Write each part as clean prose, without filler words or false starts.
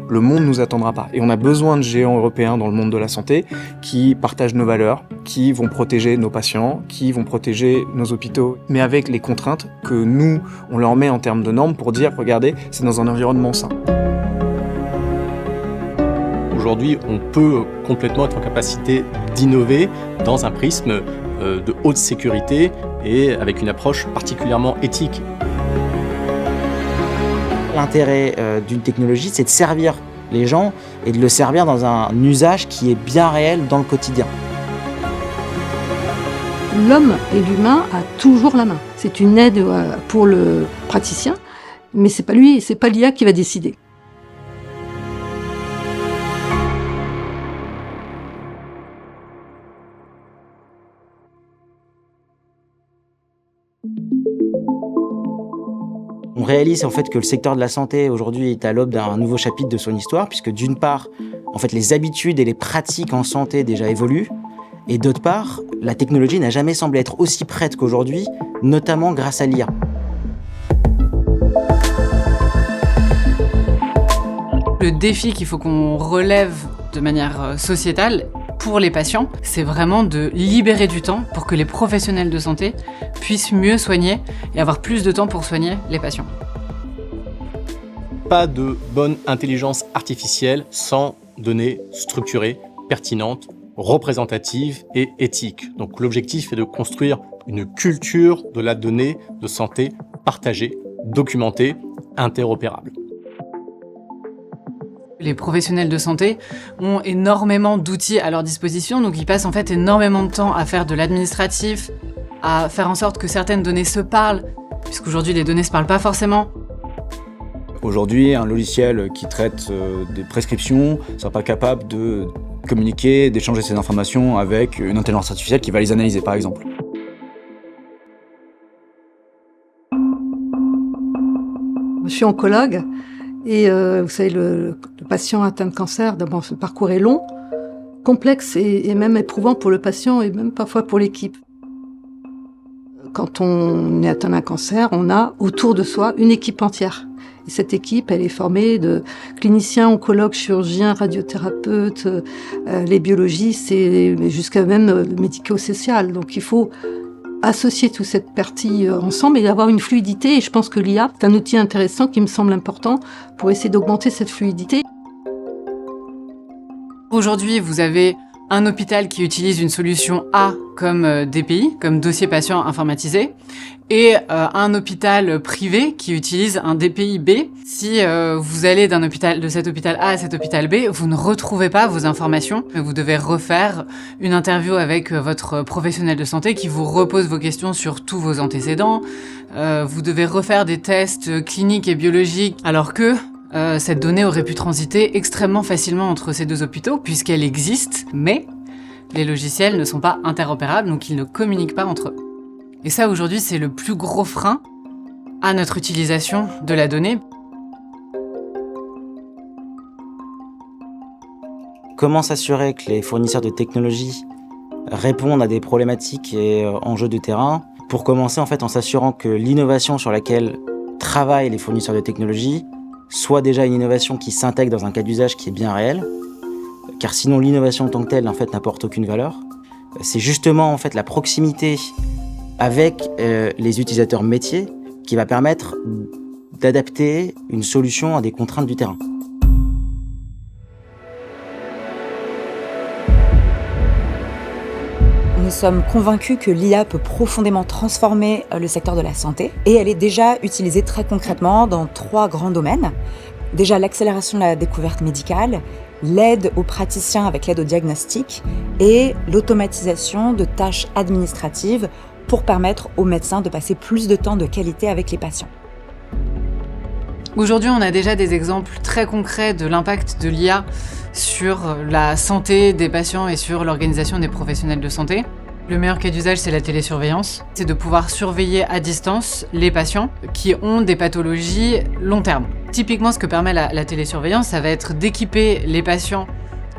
le monde ne nous attendra pas. Et on a besoin de géants européens dans le monde de la santé qui partagent nos valeurs, qui vont protéger nos patients, qui vont protéger nos hôpitaux, mais avec les contraintes que nous, on leur met en termes de normes pour dire, regardez, c'est dans un environnement sain. Aujourd'hui, on peut complètement être en capacité d'innover dans un prisme de haute sécurité et avec une approche particulièrement éthique. L'intérêt d'une technologie, c'est de servir les gens et de le servir dans un usage qui est bien réel dans le quotidien. L'homme et l'humain a toujours la main. C'est une aide pour le praticien, mais c'est pas lui, c'est pas l'IA qui va décider. On réalise en fait que le secteur de la santé aujourd'hui est à l'aube d'un nouveau chapitre de son histoire, puisque d'une part, en fait, les habitudes et les pratiques en santé déjà évoluent, et d'autre part, la technologie n'a jamais semblé être aussi prête qu'aujourd'hui, notamment grâce à l'IA. Le défi qu'il faut qu'on relève de manière sociétale pour les patients, c'est vraiment de libérer du temps pour que les professionnels de santé puissent mieux soigner et avoir plus de temps pour soigner les patients. Pas de bonne intelligence artificielle sans données structurées, pertinentes, représentatives et éthiques. Donc l'objectif est de construire une culture de la donnée de santé partagée, documentée, interopérable. Les professionnels de santé ont énormément d'outils à leur disposition, donc ils passent en fait énormément de temps à faire de l'administratif, à faire en sorte que certaines données se parlent, puisqu'aujourd'hui les données ne se parlent pas forcément. Aujourd'hui, un logiciel qui traite des prescriptions ne sera pas capable de communiquer, d'échanger ces informations avec une intelligence artificielle qui va les analyser, par exemple. Je suis oncologue et vous savez, le patient atteint de cancer, d'abord ce parcours est long, complexe et même éprouvant pour le patient et même parfois pour l'équipe. Quand on est atteint d'un cancer, on a autour de soi une équipe entière. Et cette équipe, elle est formée de cliniciens, oncologues, chirurgiens, radiothérapeutes, les biologistes et jusqu'à même le médico-social. Donc il faut associer toute cette partie ensemble et avoir une fluidité. Et je pense que l'IA est un outil intéressant qui me semble important pour essayer d'augmenter cette fluidité. Aujourd'hui, vous avez un hôpital qui utilise une solution A comme DPI, comme dossier patient informatisé, et un hôpital privé qui utilise un DPI B. Si vous allez de cet hôpital A à cet hôpital B, vous ne retrouvez pas vos informations. Vous devez refaire une interview avec votre professionnel de santé qui vous repose vos questions sur tous vos antécédents. Vous devez refaire des tests cliniques et biologiques, alors que cette donnée aurait pu transiter extrêmement facilement entre ces deux hôpitaux, puisqu'elle existe, mais les logiciels ne sont pas interopérables, donc ils ne communiquent pas entre eux. Et ça, aujourd'hui, c'est le plus gros frein à notre utilisation de la donnée. Comment s'assurer que les fournisseurs de technologies répondent à des problématiques et enjeux de terrain? Pour commencer, en fait, en s'assurant que l'innovation sur laquelle travaillent les fournisseurs de technologies soit déjà une innovation qui s'intègre dans un cas d'usage qui est bien réel, car sinon l'innovation en tant que telle en fait n'apporte aucune valeur. C'est justement en fait la proximité avec les utilisateurs métiers qui va permettre d'adapter une solution à des contraintes du terrain. Nous sommes convaincus que l'IA peut profondément transformer le secteur de la santé et elle est déjà utilisée très concrètement dans 3 grands domaines. Déjà l'accélération de la découverte médicale, l'aide aux praticiens avec l'aide au diagnostic et l'automatisation de tâches administratives pour permettre aux médecins de passer plus de temps de qualité avec les patients. Aujourd'hui, on a déjà des exemples très concrets de l'impact de l'IA sur la santé des patients et sur l'organisation des professionnels de santé. Le meilleur cas d'usage, c'est la télésurveillance. C'est de pouvoir surveiller à distance les patients qui ont des pathologies long terme. Typiquement, ce que permet la télésurveillance, ça va être d'équiper les patients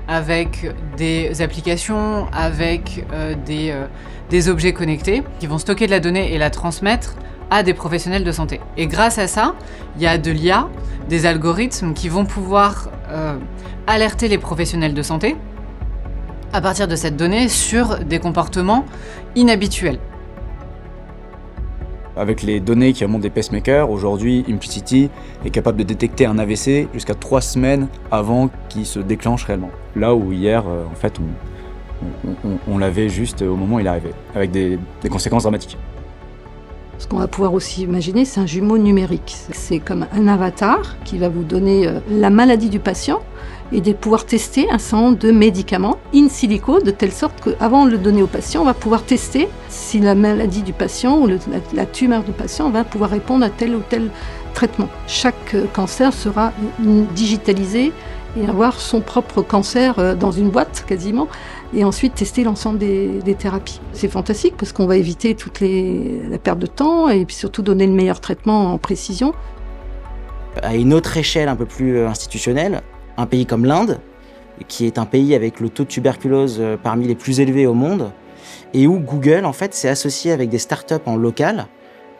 avec des applications, avec des objets connectés qui vont stocker de la donnée et la transmettre à des professionnels de santé. Et grâce à ça, il y a de l'IA, des algorithmes qui vont pouvoir alerter les professionnels de santé à partir de cette donnée sur des comportements inhabituels. Avec les données qui remontent des pacemakers, aujourd'hui, Implicity est capable de détecter un AVC jusqu'à 3 semaines avant qu'il se déclenche réellement. Là où hier, en fait, on l'avait juste au moment où il arrivait, avec des conséquences dramatiques. Ce qu'on va pouvoir aussi imaginer, c'est un jumeau numérique. C'est comme un avatar qui va vous donner la maladie du patient et de pouvoir tester un certain nombre de médicaments in silico, de telle sorte qu'avant de le donner au patient, on va pouvoir tester si la maladie du patient ou la tumeur du patient va pouvoir répondre à tel ou tel traitement. Chaque cancer sera digitalisé et avoir son propre cancer dans une boîte quasiment, et ensuite tester l'ensemble des thérapies. C'est fantastique parce qu'on va éviter la perte de temps et puis surtout donner le meilleur traitement en précision. À une autre échelle un peu plus institutionnelle, un pays comme l'Inde, qui est un pays avec le taux de tuberculose parmi les plus élevés au monde, et où Google en fait s'est associé avec des startups en local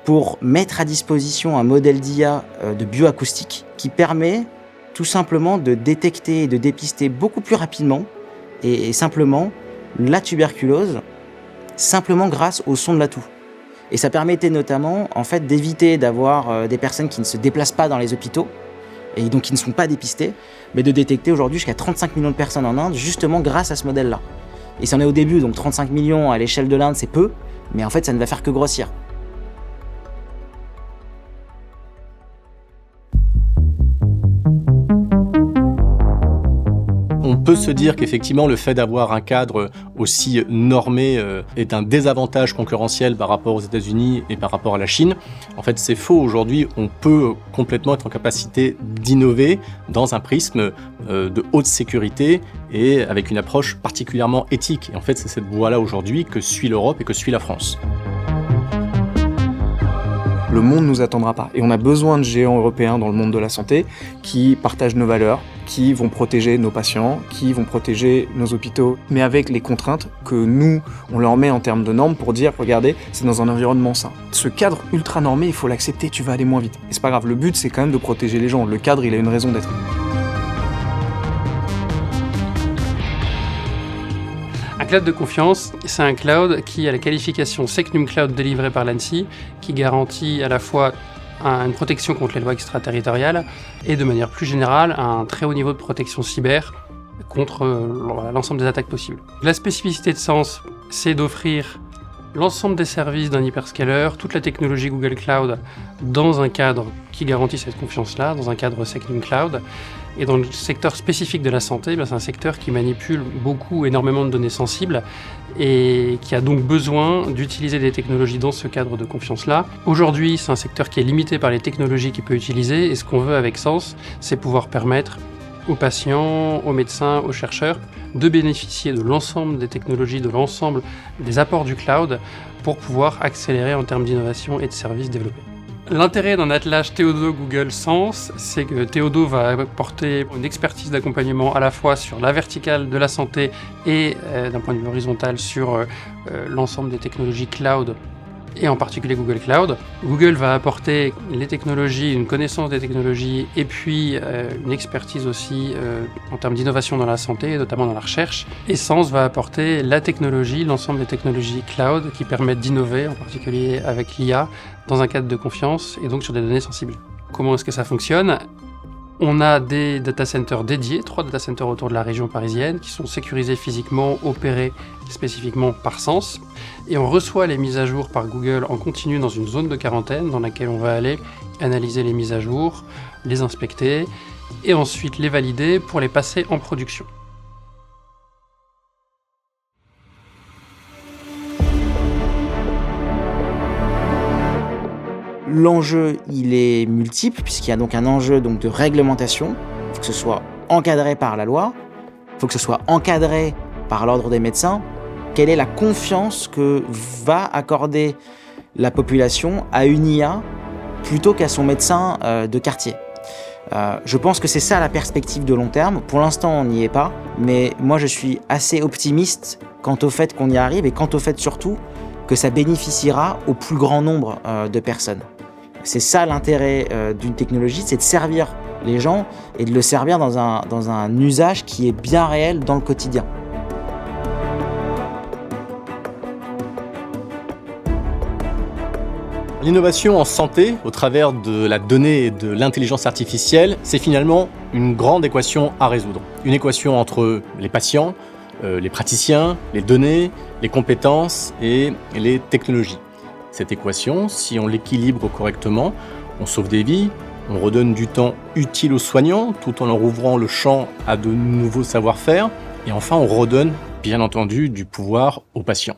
pour mettre à disposition un modèle d'IA de bioacoustique qui permet tout simplement de détecter et de dépister beaucoup plus rapidement et simplement la tuberculose, simplement grâce au son de la toux. Et ça permettait notamment en fait d'éviter d'avoir des personnes qui ne se déplacent pas dans les hôpitaux et donc qui ne sont pas dépistées, mais de détecter aujourd'hui jusqu'à 35 millions de personnes en Inde justement grâce à ce modèle-là. Et c'en est au début, donc 35 millions à l'échelle de l'Inde, c'est peu, mais en fait ça ne va faire que grossir. On peut se dire qu'effectivement, le fait d'avoir un cadre aussi normé est un désavantage concurrentiel par rapport aux États-Unis et par rapport à la Chine. En fait, c'est faux. Aujourd'hui, on peut complètement être en capacité d'innover dans un prisme de haute sécurité et avec une approche particulièrement éthique. Et en fait, c'est cette voie-là aujourd'hui que suit l'Europe et que suit la France. Le monde ne nous attendra pas. Et on a besoin de géants européens dans le monde de la santé qui partagent nos valeurs, qui vont protéger nos patients, qui vont protéger nos hôpitaux, mais avec les contraintes que nous, on leur met en termes de normes pour dire, regardez, c'est dans un environnement sain. Ce cadre ultra normé, il faut l'accepter, tu vas aller moins vite. Et c'est pas grave, le but, c'est quand même de protéger les gens. Le cadre, il a une raison d'être. Un cloud de confiance, c'est un cloud qui a la qualification Secnum Cloud délivrée par l'ANSSI, qui garantit à la fois une protection contre les lois extraterritoriales et de manière plus générale un très haut niveau de protection cyber contre l'ensemble des attaques possibles. La spécificité de Sens, c'est d'offrir l'ensemble des services d'un hyperscaler, toute la technologie Google Cloud dans un cadre qui garantit cette confiance-là, dans un cadre Secnum Cloud. Et dans le secteur spécifique de la santé, c'est un secteur qui manipule énormément de données sensibles et qui a donc besoin d'utiliser des technologies dans ce cadre de confiance-là. Aujourd'hui, c'est un secteur qui est limité par les technologies qu'il peut utiliser et ce qu'on veut avec Sens, c'est pouvoir permettre aux patients, aux médecins, aux chercheurs de bénéficier de l'ensemble des technologies, de l'ensemble des apports du cloud pour pouvoir accélérer en termes d'innovation et de services développés. L'intérêt d'un attelage Theodo Google Sens, c'est que Theodo va apporter une expertise d'accompagnement à la fois sur la verticale de la santé et d'un point de vue horizontal sur l'ensemble des technologies cloud et en particulier Google Cloud. Google va apporter les technologies, une connaissance des technologies et puis une expertise aussi en termes d'innovation dans la santé, notamment dans la recherche. Et Sens va apporter la technologie, l'ensemble des technologies cloud qui permettent d'innover, en particulier avec l'IA, dans un cadre de confiance et donc sur des données sensibles. Comment est-ce que ça fonctionne ? On a des data centers dédiés, 3 data centers autour de la région parisienne, qui sont sécurisés physiquement, opérés spécifiquement par Sens. Et on reçoit les mises à jour par Google en continu dans une zone de quarantaine dans laquelle on va aller analyser les mises à jour, les inspecter et ensuite les valider pour les passer en production. L'enjeu, il est multiple, puisqu'il y a donc un enjeu de réglementation. Il faut que ce soit encadré par la loi, il faut que ce soit encadré par l'ordre des médecins. Quelle est la confiance que va accorder la population à une IA plutôt qu'à son médecin de quartier ? Je pense que c'est ça la perspective de long terme. Pour l'instant, on n'y est pas, mais moi je suis assez optimiste quant au fait qu'on y arrive et quant au fait surtout que ça bénéficiera au plus grand nombre de personnes. C'est ça l'intérêt d'une technologie, c'est de servir les gens et de le servir dans un usage qui est bien réel dans le quotidien. L'innovation en santé, au travers de la donnée et de l'intelligence artificielle, c'est finalement une grande équation à résoudre. Une équation entre les patients, les praticiens, les données, les compétences et les technologies. Cette équation, si on l'équilibre correctement, on sauve des vies, on redonne du temps utile aux soignants tout en leur ouvrant le champ à de nouveaux savoir-faire et enfin on redonne, bien entendu, du pouvoir aux patients.